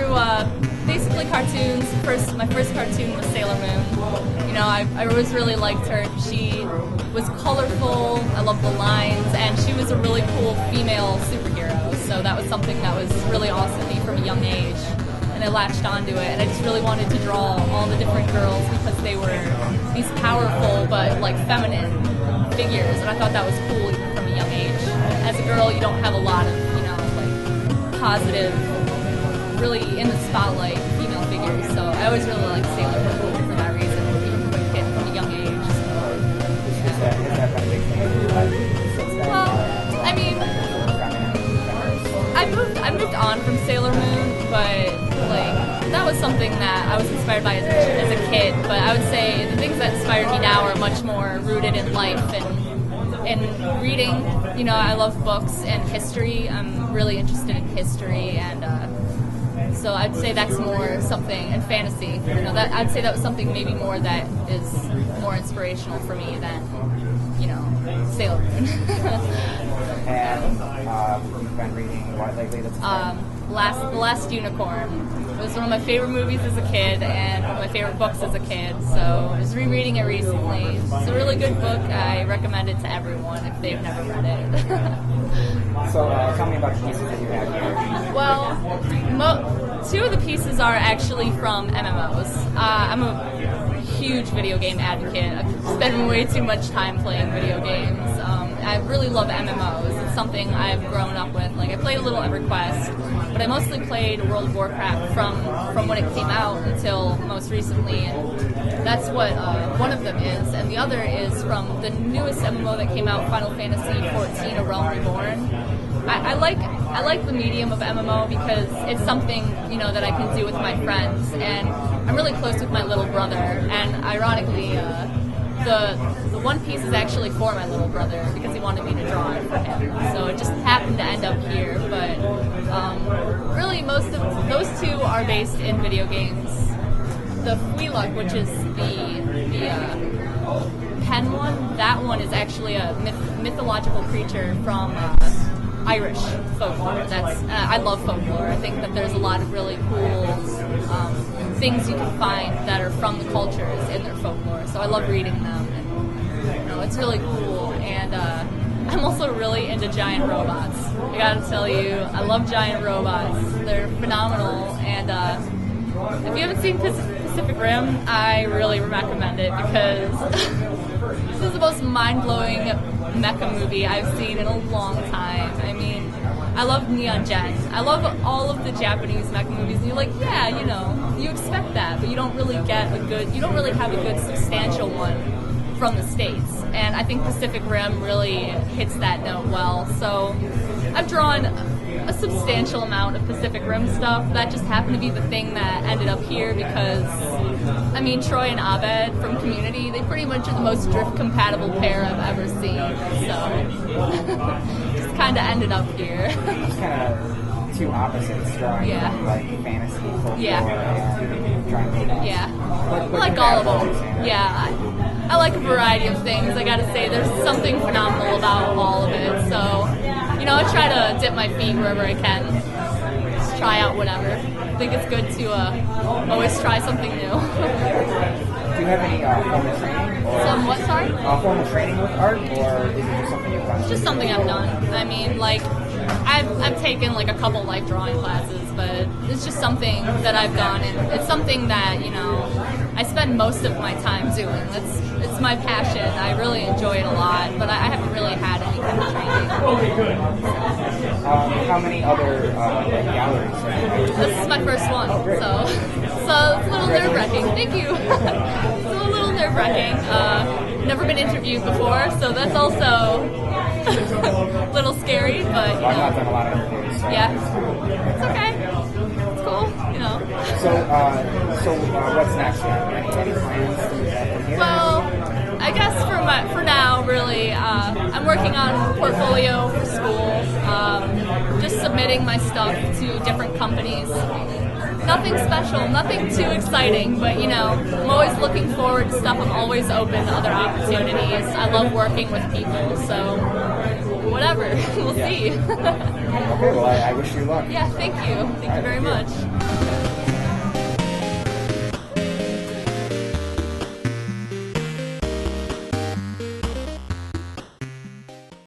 through basically cartoons. My first cartoon was Sailor Moon. You know, I always really liked her. She was colorful, I loved the lines, and she was a really cool female superhero. So that was something that was really awesome to me from a young age. And I latched onto it, and I just really wanted to draw all the different girls because they were these powerful but like feminine figures, and I thought that was cool even from a young age. As a girl, you don't have a lot of, you know, like positive, really in the spotlight female figures. So I always really liked Sailor Moon for that reason, even from a kid, from a young age. So, Is that been a big thing since then? well, I mean, I moved on from Sailor Moon, but like that was something that I was inspired by as a kid. But I would say the things that inspired me now are much more rooted in life and reading. You know, I love books and history. I'm really interested in history, and so I'd say that's more something, and fantasy. You know, that I'd say that was something maybe more that is more inspirational for me than, you know, Sailor Moon. And you've been reading what lately? That's The Last Unicorn. It was one of my favorite movies as a kid and one of my favorite books as a kid, so I was rereading it recently. It's a really good book. I recommend it to everyone if they've never read it. So tell me about the pieces that you have here. Well, two of the pieces are actually from MMOs. I'm a huge video game advocate. I've spent way too much time playing video games. I really love MMOs. It's something I've grown up with. Like, I played a little EverQuest, but I mostly played World of Warcraft from when it came out until most recently, and that's what one of them is. And the other is from the newest MMO that came out, Final Fantasy XIV: A Realm Reborn. I like the medium of MMO because it's something, you know, that I can do with my friends, and I'm really close with my little brother, and ironically, the one piece is actually for my little brother because he wanted me to draw it for him. So it just happened to end up here. But really, most of those two are based in video games. The Huiluk, which is the pen one, that one is actually a mythological creature from Irish folklore. I love folklore. I think that there's a lot of really cool things you can find that are from the cultures in their folklore. So I love reading them, and you know, it's really cool. And I'm also really into giant robots. I gotta tell you, I love giant robots. They're phenomenal. And if you haven't seen Pacific Rim, I really recommend it because this is the most mind-blowing mecha movie I've seen in a long time. I mean, I love Neon Gen. I love all of the Japanese mecha movies, and you're like, yeah, you know, you expect that, but you don't really have a good substantial one from the States. And I think Pacific Rim really hits that note well. So I've drawn a substantial amount of Pacific Rim stuff. That just happened to be the thing that ended up here because, I mean, Troy and Abed from Community, they pretty much are the most drift-compatible pair I've ever seen. So just kind of ended up here. Just kind of two opposites, drawing like fantasy, folklore, and drawing robots. Yeah, But I like all of them. Yeah, I like a variety of things. I gotta say, there's something phenomenal about all of it. So, you know, I try to dip my feet wherever I can. Just try out whatever. I think it's good to always try something new. Do you have any formal training? Some what, sorry? Formal training with art, or is it just something you've done? It's just something I've done. I mean, like, I've taken like a couple like drawing classes, but it's just something that I've done, and it's something that, you know, I spend most of my time doing. It's my passion. I really enjoy it a lot, but I haven't really had any kind of training. How many other galleries have you been? This is my first one, so it's a little nerve-wracking. Thank you. It's a little nerve-wracking. Never been interviewed before, so that's also a little scary, but you know. I've not done a lot of interviews. So Yeah, it's okay. It's cool, you know. So what's next? Any plans from here? Well, I guess for now, really, I'm working on a portfolio for school. Just submitting my stuff to different companies. Nothing special, nothing too exciting, but you know, I'm always looking forward to stuff. I'm always open to other opportunities. I love working with people, so whatever. We'll see. Okay, well, I wish you luck. Yeah, thank you. Thank you very much.